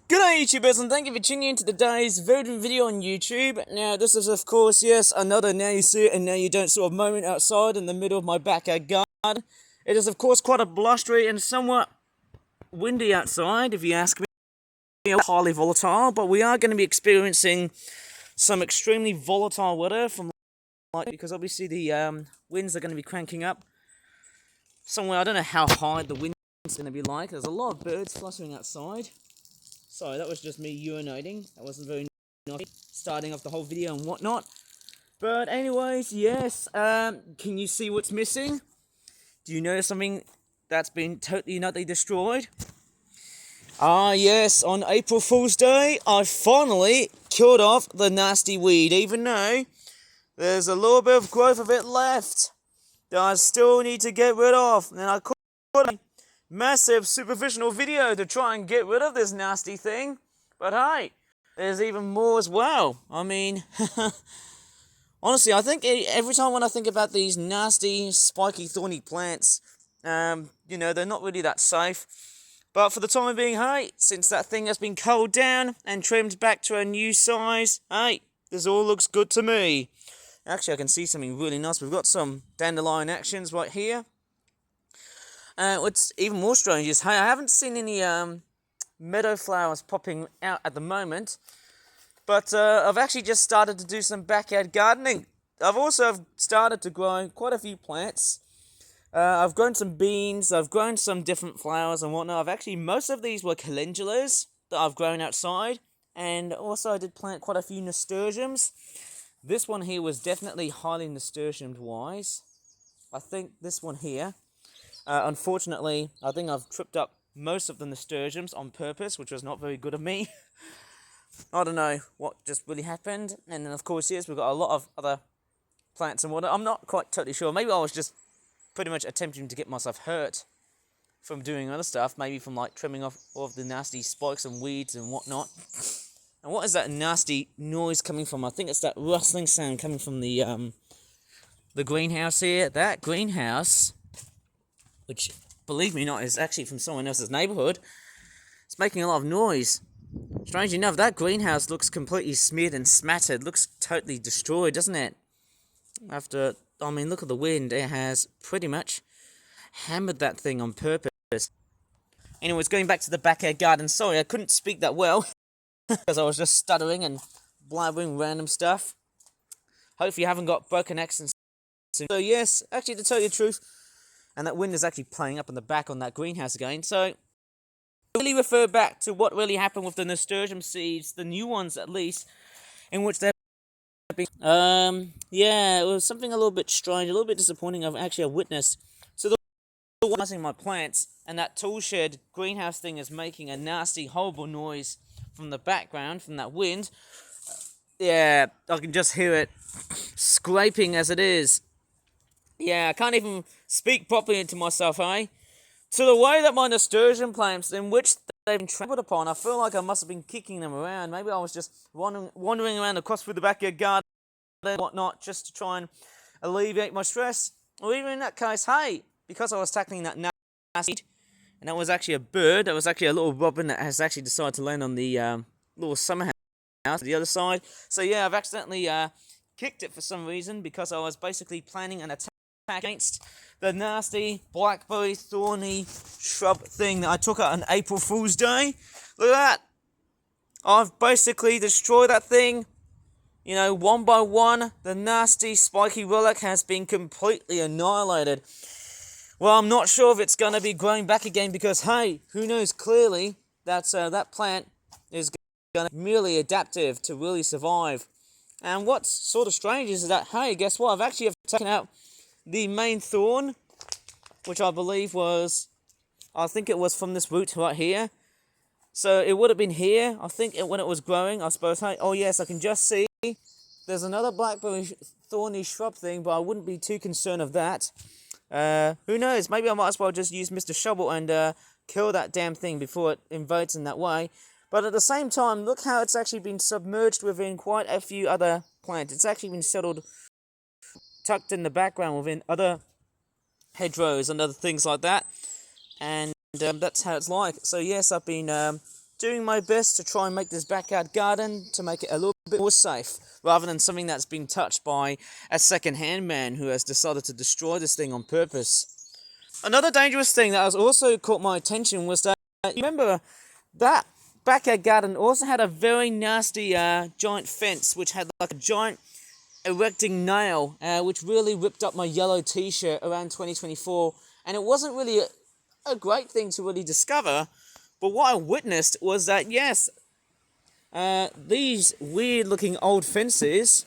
G'day YouTubers, and thank you for tuning in to today's voting video on YouTube. Now this is of course, yes, another now you see it and now you don't sort of moment outside in the middle of my backyard garden. It is of course quite a blustery and somewhat windy outside, if you ask me. Highly volatile, but we are going to be experiencing some extremely volatile weather from because obviously the winds are going to be cranking up. Somewhere, I don't know how high the wind is going to be like. There's a lot of birds fluttering outside. Sorry, that was just me urinating. That wasn't very naughty, starting off the whole video and whatnot. But anyways, yes, can you see what's missing? Do you notice something that's been totally and utterly destroyed? Ah, yes, on April Fool's Day, I finally killed off the nasty weed, even though there's a little bit of growth of it left that I still need to get rid of. And I caught a massive superficial video to try and get rid of this nasty thing. But hey, there's even more as well. I mean, honestly, I think every time when I think about these nasty, spiky, thorny plants, they're not really that safe. But for the time being, hey, since that thing has been culled down and trimmed back to a new size, hey, this all looks good to me. Actually, I can see something really nice. We've got some dandelion actions right here. What's even more strange is, hey, I haven't seen any meadow flowers popping out at the moment. But I've actually just started to do some backyard gardening. I've also started to grow quite a few plants. I've grown some beans, I've grown some different flowers and whatnot. Most of these were calendulas that I've grown outside. And also I did plant quite a few nasturtiums. This one here was definitely highly nasturtium-wise. I think this one here. Unfortunately, I think I've tripped up most of the nasturtiums on purpose, which was not very good of me. I don't know what just really happened. And then, of course, yes, we've got a lot of other plants and whatnot. I'm not quite totally sure. Maybe I was just pretty much attempting to get myself hurt from doing other stuff. Maybe from, like, trimming off all of the nasty spikes and weeds and whatnot. And what is that nasty noise coming from? I think it's that rustling sound coming from the greenhouse here. That greenhouse, which, believe me or not, is actually from someone else's neighborhood. It's making a lot of noise. Strangely enough, that greenhouse looks completely smeared and smattered. Looks totally destroyed, doesn't it? Look at the wind. It has pretty much hammered that thing on purpose. Anyways, going back to the backyard garden. Sorry, I couldn't speak that well. Because I was just stuttering and blabbering random stuff. Hopefully you haven't got broken accents. So yes, actually to tell you the truth, and that wind is actually playing up in the back on that greenhouse again. So really refer back to what really happened with the nasturtium seeds, the new ones at least, in which they've been, it was something a little bit strange, a little bit disappointing I've witnessed. So the watering my plants, and that tool shed greenhouse thing is making a nasty, horrible noise from the background, from that wind. Yeah, I can just hear it scraping as it is. Yeah, I can't even speak properly to myself, eh? To the way that my nasturtium plants, in which they've been trampled upon, I feel like I must have been kicking them around. Maybe I was just wandering around across through the backyard garden and whatnot, just to try and alleviate my stress. Or even in that case, hey, because I was tackling that nasty, and that was actually a bird, that was actually a little robin that has actually decided to land on the little summer house to the other side. So yeah, I've accidentally kicked it for some reason, because I was basically planning an attack against the nasty blackberry thorny shrub thing that I took out on April Fool's Day. Look at that. I've basically destroyed that thing. You know, one by one, the nasty spiky relic has been completely annihilated. Well, I'm not sure if it's going to be growing back again, because, hey, who knows, clearly that that plant is going to be merely adaptive to really survive. And what's sort of strange is that, hey, guess what? I've actually taken out the main thorn, which I believe was, I think it was from this root right here. So it would have been here, I think, when it was growing, I suppose. Hey, oh yes, I can just see there's another blackberry thorny shrub thing, but I wouldn't be too concerned of that. Who knows, maybe I might as well just use Mr. Shovel and kill that damn thing before it invades in that way. But at the same time, look how it's actually been submerged within quite a few other plants. It's actually been settled, tucked in the background within other hedgerows and other things like that. And that's how it's like. So yes, I've been doing my best to try and make this backyard garden to make it a little bit more safe, rather than something that's been touched by a second-hand man who has decided to destroy this thing on purpose. Another dangerous thing that has also caught my attention was that, you remember, that backyard garden also had a very nasty giant fence, which had like a giant erecting nail, which really ripped up my yellow t-shirt around 2024, and it wasn't really a great thing to really discover, but what I witnessed was that, yes, these weird-looking old fences,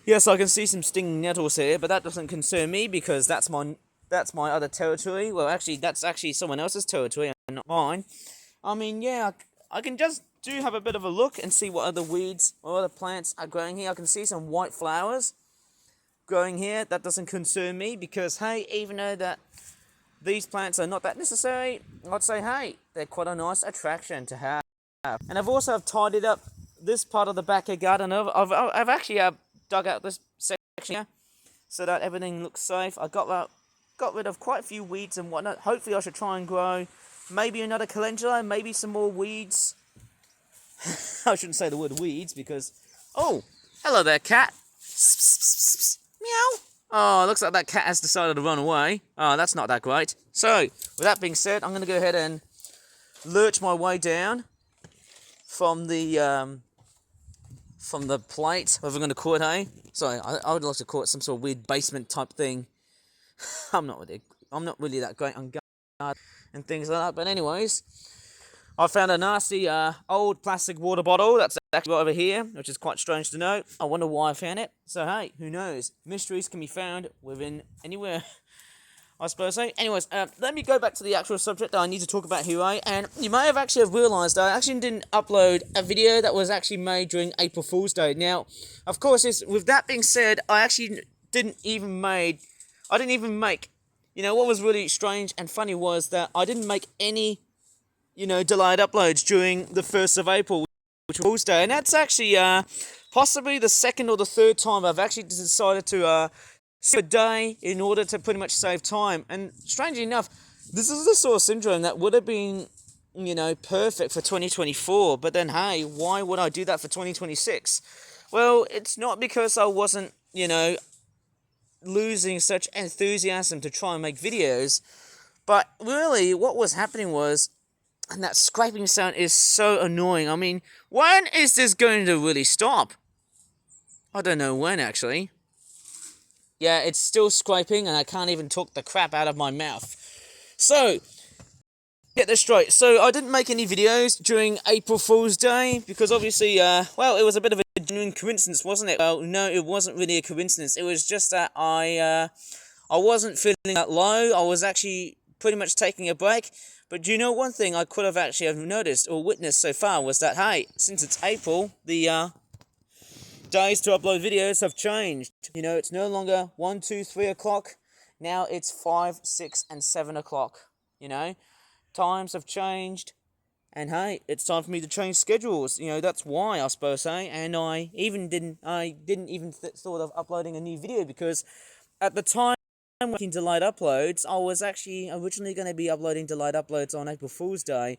yes, I can see some stinging nettles here, but that doesn't concern me because that's my other territory. Well, actually, that's actually someone else's territory and not mine. I mean, yeah, I can just have a bit of a look and see what other weeds or other plants are growing here. I can see some white flowers growing here. That doesn't concern me because, hey, even though that these plants are not that necessary, I'd say, hey, they're quite a nice attraction to have. And I've also tidied up this part of the backyard garden. I've actually dug out this section here so that everything looks safe. I got rid of quite a few weeds and whatnot. Hopefully I should try and grow maybe another calendula, maybe some more weeds. I shouldn't say the word weeds because... Oh, hello there, cat. Meow. Oh, looks like that cat has decided to run away. Oh, that's not that great. So, with that being said, I'm going to go ahead and lurch my way down from the plate, whatever we're going to call it, hey? Sorry, I would like to call it some sort of weird basement type thing. I'm not really that great on garden and things like that. But anyways, I found a nasty old plastic water bottle that's actually right over here, which is quite strange to know. I wonder why I found it. So hey, who knows? Mysteries can be found within anywhere, I suppose so. Anyways, let me go back to the actual subject that I need to talk about here, eh? And you may have actually realised I actually didn't upload a video that was actually made during April Fool's Day. Now, of course, with that being said, I actually didn't even make, you know, what was really strange and funny was that I didn't make any, you know, delayed uploads during the 1st of April, which was Fool's Day. And that's actually possibly the second or the third time I've actually decided to skip a day in order to pretty much save time. And strangely enough, this is the sort of syndrome that would have been, you know, perfect for 2024. But then, hey, why would I do that for 2026? Well, it's not because I wasn't, you know, losing such enthusiasm to try and make videos. But really, what was happening was, and that scraping sound is so annoying. I mean, when is this going to really stop? I don't know when, actually. Yeah, it's still scraping, and I can't even talk the crap out of my mouth. So, get this straight. So, I didn't make any videos during April Fool's Day, because obviously, well, it was a bit of a genuine coincidence, wasn't it? Well, no, it wasn't really a coincidence. It was just that I wasn't feeling that low. I was actually pretty much taking a break. But do you know one thing I could have actually noticed or witnessed so far was that, hey, since it's April, the days to upload videos have changed. You know, it's no longer 1, 2, 3 o'clock. Now it's 5, 6, and 7 o'clock. You know, times have changed. And hey, it's time for me to change schedules. You know, that's why, I suppose, hey. And I didn't even thought of uploading a new video because at the time, making delayed uploads, I was actually originally going to be uploading delayed uploads on April Fool's Day,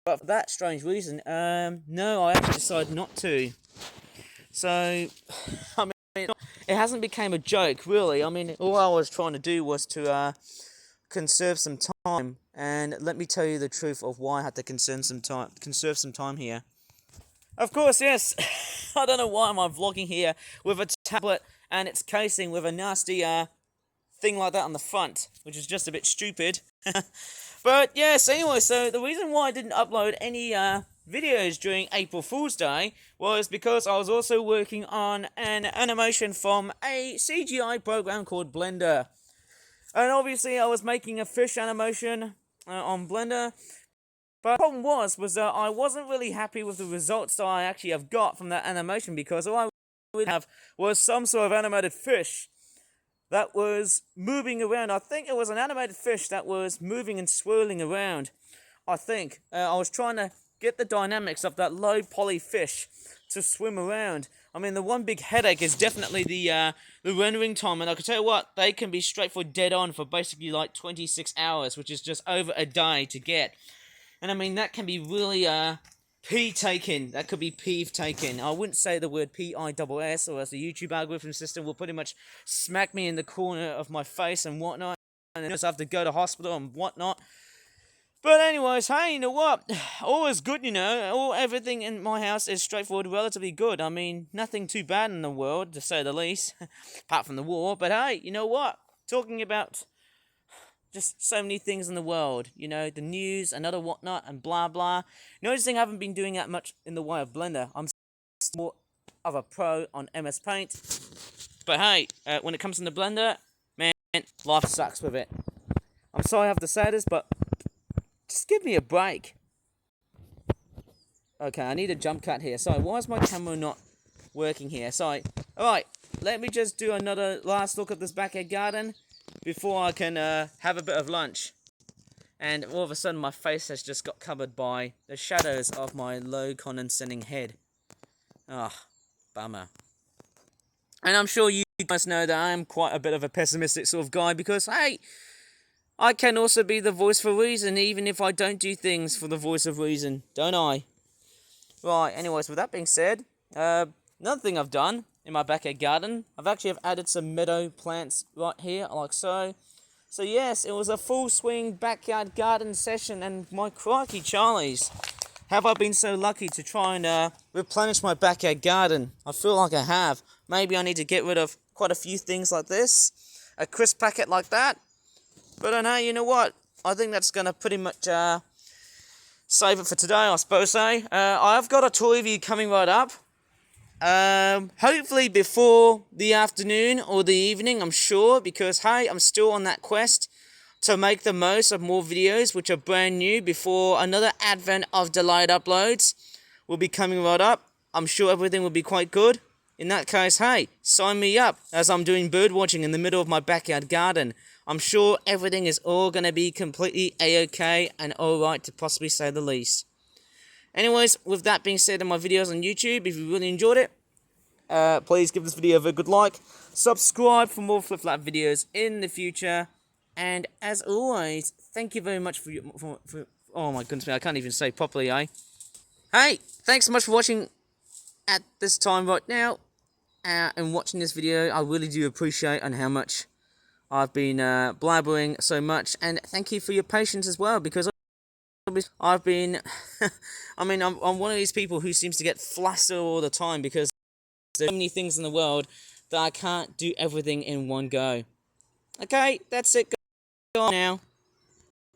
but for that strange reason, no, I actually decided not to. So, I mean, it hasn't become a joke, really. I mean, all I was trying to do was to conserve some time, and let me tell you the truth of why I had to conserve some time here. Of course, yes, I don't know why am I vlogging here with a tablet and its casing with a nasty thing like that on the front, which is just a bit stupid. But yes, anyway, so the reason why I didn't upload any videos during April Fool's Day was because I was also working on an animation from a CGI program called Blender. And obviously I was making a fish animation on Blender, but the problem was that I wasn't really happy with the results that I actually have got from that animation, because all I would have was some sort of animated fish that was moving around. I think it was an animated fish that was moving and swirling around. I think. I was trying to get the dynamics of that low poly fish to swim around. I mean, the one big headache is definitely the rendering time. And I can tell you what, they can be straight for dead on for basically like 26 hours, which is just over a day to get. And I mean, that can be really, P-taken. That could be peeve-taken. I wouldn't say the word P-I-S-S, or as the YouTube algorithm system will pretty much smack me in the corner of my face and whatnot, and then just have to go to hospital and whatnot. But anyways, hey, you know what? All is good, you know. Everything in my house is straightforward, relatively good. I mean, nothing too bad in the world, to say the least, apart from the war. But hey, you know what? Talking about just so many things in the world, you know, the news and other whatnot and blah blah. Noticing I haven't been doing that much in the way of Blender. I'm more of a pro on MS Paint. But hey, when it comes to the Blender, man, life sucks with it. I'm sorry I have to say this, but just give me a break. Okay, I need a jump cut here. Sorry, why is my camera not working here? Sorry. Alright, let me just do another last look at this backyard garden before I can have a bit of lunch. And all of a sudden my face has just got covered by the shadows of my low condescending head. Ah, bummer. And I'm sure you guys know that I'm quite a bit of a pessimistic sort of guy because, hey, I can also be the voice for reason, even if I don't do things for the voice of reason, don't I? Right, anyways, with that being said, another thing I've done in my backyard garden, I've added some meadow plants right here, like so. So yes, it was a full swing backyard garden session, and my crikey Charlies, have I been so lucky to try and replenish my backyard garden? I feel like I have. Maybe I need to get rid of quite a few things like this, a crisp packet like that. But I know, you know what? I think that's going to pretty much save it for today, I suppose, eh? I've got a tour review coming right up. Hopefully before the afternoon or the evening, I'm sure, because, hey, I'm still on that quest to make the most of more videos which are brand new before another advent of delayed uploads will be coming right up. I'm sure everything will be quite good. In that case, hey, sign me up as I'm doing bird watching in the middle of my backyard garden. I'm sure everything is all going to be completely a-okay and alright, to possibly say the least. Anyways, with that being said, in my videos on YouTube, if you really enjoyed it, please give this video a good like, subscribe for more Flip Flap videos in the future, and as always, thank you very much for oh my goodness me, I can't even say properly, eh? Hey, thanks so much for watching at this time right now, and watching this video. I really do appreciate and how much I've been blabbering so much, and thank you for your patience as well, because I've been, I mean, I'm one of these people who seems to get flustered all the time, because there's so many things in the world that I can't do everything in one go. Okay, that's it, go on now.